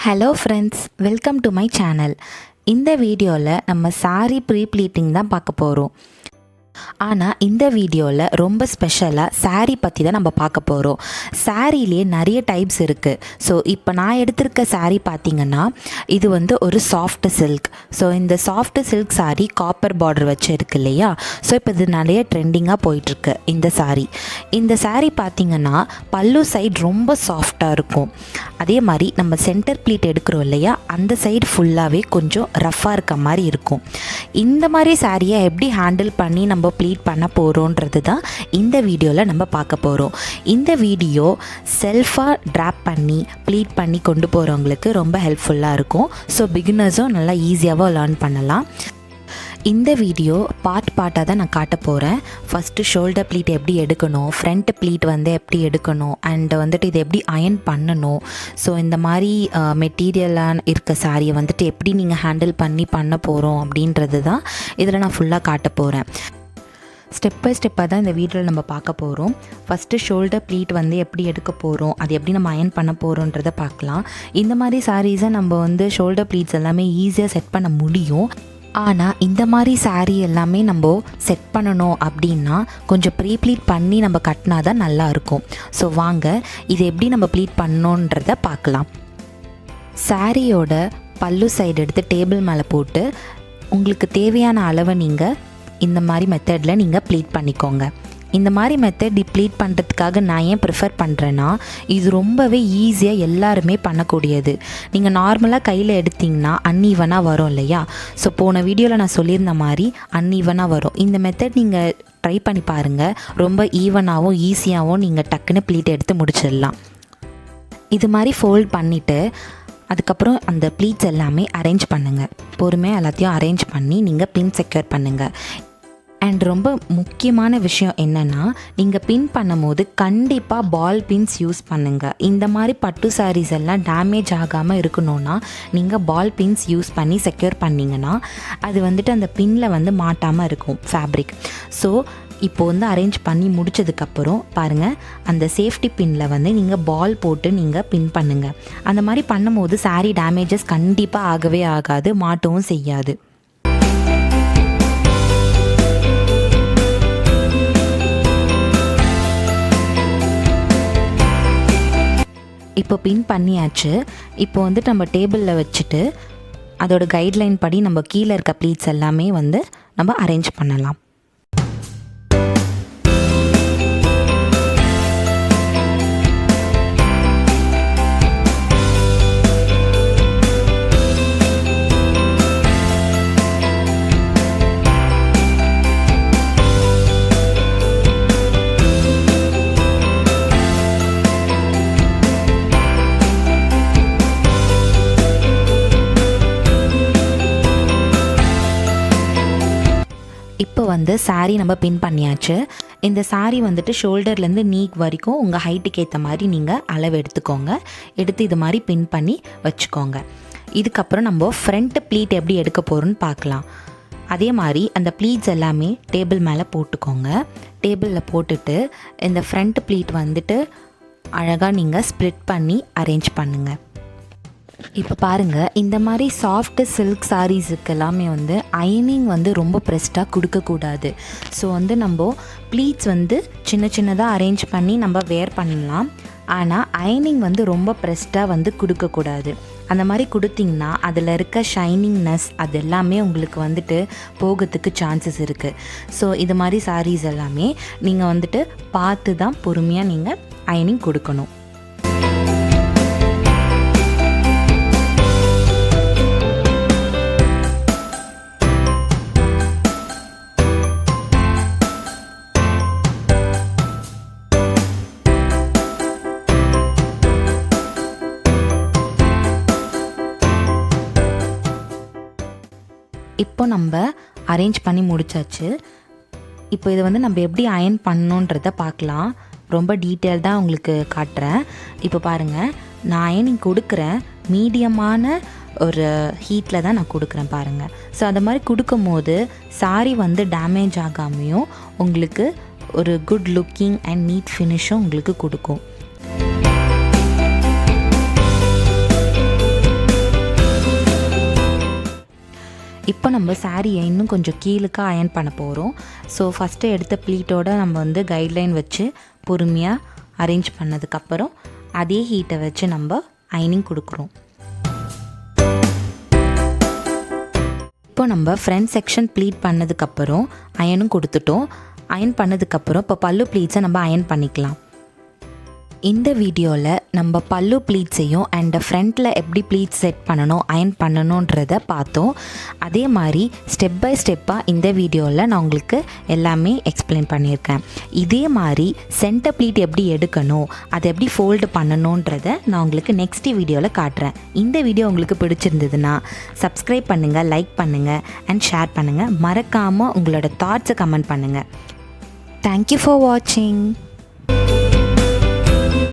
Hello friends, welcome to my channel. இந்த வீடியோவில் நம்ம saree ப்ரீ-ப்ளீட்டிங் தான் பார்க்க போகிறோம். ஆனால் இந்த வீடியோவில் ரொம்ப ஸ்பெஷலாக saree பற்றி தான் நம்ம பார்க்க போகிறோம். சாரீலே நிறைய டைப்ஸ் இருக்குது. ஸோ இப்போ நான் எடுத்திருக்க saree பார்த்திங்கன்னா இது ஒரு சாஃப்ட் சில்க். ஸோ இந்த soft silk saree copper border வச்சு இருக்கு இல்லையா? ஸோ இப்போ இது நிறைய ட்ரெண்டிங்காக போயிட்டுருக்கு இந்த saree. இந்த saree பார்த்திங்கன்னா பல்லு சைடு ரொம்ப சாஃப்டாக இருக்கும். அதே மாதிரி நம்ம சென்டர் ப்ளீட் எடுக்கிறோம் இல்லையா, அந்த சைடு ஃபுல்லாகவே கொஞ்சம் ரஃப்பாக இருக்க மாதிரி இருக்கும். இந்த மாதிரி சாரியை எப்படி ஹேண்டில் பண்ணி நம்ம ப்ளீட் பண்ண போகிறோன்றது தான் இந்த வீடியோவில் நம்ம பார்க்க போகிறோம். இந்த வீடியோ செல்ஃபாக ட்ராப் பண்ணி ப்ளீட் பண்ணி கொண்டு போகிறவங்களுக்கு ரொம்ப ஹெல்ப்ஃபுல்லாக இருக்கும். ஸோ பிகினர்ஸும் நல்லா ஈஸியாகவும் லேர்ன் பண்ணலாம். இந்த வீடியோ பார்ட்டாக தான் நான் காட்ட போகிறேன். ஃபஸ்ட்டு ஷோல்டர் ப்ளீட் எப்படி எடுக்கணும், ஃப்ரண்ட் ப்ளீட் எப்படி எடுக்கணும், அண்ட் இது எப்படி அயர்ன் பண்ணணும். ஸோ இந்த மாதிரி மெட்டீரியலாக இருக்க சாரியை எப்படி நீங்கள் ஹேண்டில் பண்ண போகிறோம் அப்படின்றது தான் இதில் நான் ஃபுல்லாக காட்ட போகிறேன். ஸ்டெப் பை ஸ்டெப்பாக தான் இந்த வீடியோவில் நம்ம பார்க்க போகிறோம். ஃபஸ்ட்டு ஷோல்டர் ப்ளீட் எப்படி எடுக்க போகிறோம், அது எப்படி நம்ம அயர்ன் பண்ண போகிறோன்றதை பார்க்கலாம். இந்த மாதிரி சாரீஸை நம்ம ஷோல்டர் ப்ளீட்ஸ் எல்லாமே ஈஸியாக செட் பண்ண முடியும். ஆனால் இந்த மாதிரி சாரீ எல்லாமே நம்ம செட் பண்ணணும் அப்படின்னா கொஞ்சம் ப்ளீட் பண்ணி நம்ம கட்டினா தான் நல்லாயிருக்கும். ஸோ வாங்க இது எப்படி நம்ம ப்ளீட் பண்ணணுன்றதை பார்க்கலாம். சாரியோட பல்லு சைடு எடுத்து டேபிள் மேலே போட்டு உங்களுக்கு தேவையான அளவை நீங்கள் இந்த மாதிரி மெத்தடில் நீங்கள் ப்ளீட் பண்ணிக்கோங்க. இந்த மாதிரி மெத்தட் ப்ளீட் பண்ணுறதுக்காக நான் ஏன் ப்ரிஃபர் பண்ணுறேன்னா, இது ரொம்பவே ஈஸியாக எல்லாருமே பண்ணக்கூடியது. நீங்கள் நார்மலாக கையில் எடுத்திங்கன்னா அன்ஈவனாக வரும் இல்லையா? ஸோ போன வீடியோவில் நான் சொல்லியிருந்த மாதிரி அன்ஈவனாக வரும். இந்த மெத்தட் நீங்கள் ட்ரை பண்ணி பாருங்கள். ரொம்ப ஈவனாகவும் ஈஸியாகவும் நீங்கள் டக்குன்னு ப்ளீட் எடுத்து முடிச்சிடலாம். இது மாதிரி ஃபோல்ட் பண்ணிவிட்டு அதுக்கப்புறம் அந்த ப்ளீட்ஸ் எல்லாமே அரேஞ்ச் பண்ணுங்கள். பொறுமையாக எல்லாத்தையும் அரேஞ்ச் பண்ணி நீங்கள் பின் செக்யூர் பண்ணுங்கள். அண்ட் ரொம்ப முக்கியமான விஷயம் என்னென்னா, நீங்கள் பின் பண்ணும்போது கண்டிப்பாக பால் பின்ஸ் யூஸ் பண்ணுங்கள். இந்த மாதிரி பட்டு சாரீஸ் எல்லாம் டேமேஜ் ஆகாமல் இருக்கணும்னா நீங்கள் பால் பின்ஸ் யூஸ் பண்ணி செக்யூர் பண்ணிங்கன்னா அது அந்த பின்னில் மாட்டாமல் இருக்கும் ஃபேப்ரிக். ஸோ இப்போது அரேஞ்ச் பண்ணி முடித்ததுக்கப்புறம் பாருங்கள், அந்த சேஃப்டி பின்னில் நீங்கள் பால் போட்டு நீங்கள் பின் பண்ணுங்கள். அந்த மாதிரி பண்ணும்போது சாரீ டேமேஜஸ் கண்டிப்பாக ஆகவே ஆகாது, மாட்டவும் செய்யாது. இப்போ பின் பண்ணியாச்சு. இப்போ நம்ம டேபிளில் வச்சுட்டு அதோட கைட்லைன் படி நம்ம கீழே இருக்க ப்ளீட்ஸ் எல்லாமே நம்ம அரேஞ்ச் பண்ணலாம். இப்போ சாரீ நம்ம பின் பண்ணியாச்சு. இந்த சாரீ ஷோல்டர்லேருந்து நீக் வரைக்கும் உங்கள் ஹைட்டுக்கு ஏற்ற மாதிரி நீங்கள் அளவு எடுத்துக்கோங்க. எடுத்து இது மாதிரி பின் பண்ணி வச்சுக்கோங்க. இதுக்கப்புறம் நம்ம ஃப்ரண்ட் ப்ளீட் எப்படி எடுக்க போகிறோன்னு பார்க்கலாம். அதே மாதிரி அந்த ப்ளீட்ஸ் எல்லாமே டேபிள் மேலே போட்டுக்கோங்க. டேபிளில் போட்டுட்டு இந்த ஃப்ரண்ட் ப்ளீட் அழகாக நீங்கள் ஸ்ப்ளிட் பண்ணி அரேஞ்ச் பண்ணுங்கள். இப்போ பாருங்கள், இந்த மாதிரி சாஃப்ட் சில்க் சாரீஸுக்கு எல்லாமே அயனிங் ரொம்ப ப்ரெஸ்டாக கொடுக்கக்கூடாது. ஸோ நம்ம ப்ளீட்ஸ் சின்ன சின்னதாக அரேஞ்ச் பண்ணி நம்ம வேர் பண்ணலாம். ஆனால் அயனிங் ரொம்ப ப்ரெஸ்டாக கொடுக்கக்கூடாது. அந்த மாதிரி கொடுத்திங்கன்னா அதில் இருக்க ஷைனிங்னஸ் அது எல்லாமே உங்களுக்கு போகிறதுக்கு சான்சஸ் இருக்குது. ஸோ இது மாதிரி சாரீஸ் எல்லாமே நீங்கள் பார்த்து தான் பொறுமையாக நீங்கள் அயனிங் கொடுக்கணும். இப்போ நம்ம அரேஞ்ச் பண்ணி முடிச்சாச்சு. இப்போ இதை நம்ம எப்படி அயர்ன் பண்ணணுன்றதை பார்க்கலாம். ரொம்ப டீட்டெயில்டாக உங்களுக்கு காட்டுறேன். இப்போ பாருங்கள், நான் அயனிங் கொடுக்குறேன். மீடியமான ஒரு ஹீட்டில் தான் நான் கொடுக்குறேன் பாருங்கள். ஸோ அது மாதிரி கொடுக்கும் போது சாரீ டேமேஜ் ஆகாமையும் உங்களுக்கு ஒரு குட் லுக்கிங் அண்ட் நீட் ஃபினிஷும் உங்களுக்கு கொடுக்கும். இப்போ நம்ம சாரியை இன்னும் கொஞ்சம் கீழுக்கு அயன் பண்ண போகிறோம். ஸோ ஃபஸ்ட்டு எடுத்த ப்ளீட்டோடு நம்ம வந்து கைட்லைன் வச்சு பொறுமையாக அரேஞ்ச் பண்ணதுக்கப்புறம் அதே ஹீட்டை வச்சு நம்ம அயனிங் கொடுக்குறோம். இப்போ நம்ம ஃப்ரண்ட் செக்ஷன் ப்ளீட் பண்ணதுக்கப்புறம் அயனும் கொடுத்துட்டோம். அயன் பண்ணதுக்கப்புறம் இப்போ பல்லு ப்ளீட்ஸை நம்ம அயன் பண்ணிக்கலாம். இந்த வீடியோவில் நம்ம பல்லு ப்ளீட்ஸையும் அண்ட் ஃப்ரண்ட்டில் எப்படி ப்ளீட்ஸ் செட் பண்ணணும் அயன் பண்ணணுன்றதை பார்த்தோம். அதே மாதிரி ஸ்டெப் பை ஸ்டெப்பாக இந்த வீடியோவில் நான் உங்களுக்கு எல்லாமே எக்ஸ்பிளைன் பண்ணியிருக்கேன். இதே மாதிரி சென்டர் ப்ளீட் எப்படி எடுக்கணும், அதை எப்படி ஃபோல்டு பண்ணணுன்றதை நான் உங்களுக்கு நெக்ஸ்ட் வீடியோவில் காட்டுறேன். இந்த வீடியோ உங்களுக்கு பிடிச்சிருந்ததுன்னா சப்ஸ்கிரைப் பண்ணுங்கள், லைக் பண்ணுங்கள் அண்ட் ஷேர் பண்ணுங்கள். மறக்காமல் உங்களோட தாட்ஸை கமெண்ட் பண்ணுங்கள். தேங்க்யூ ஃபார் வாட்சிங்.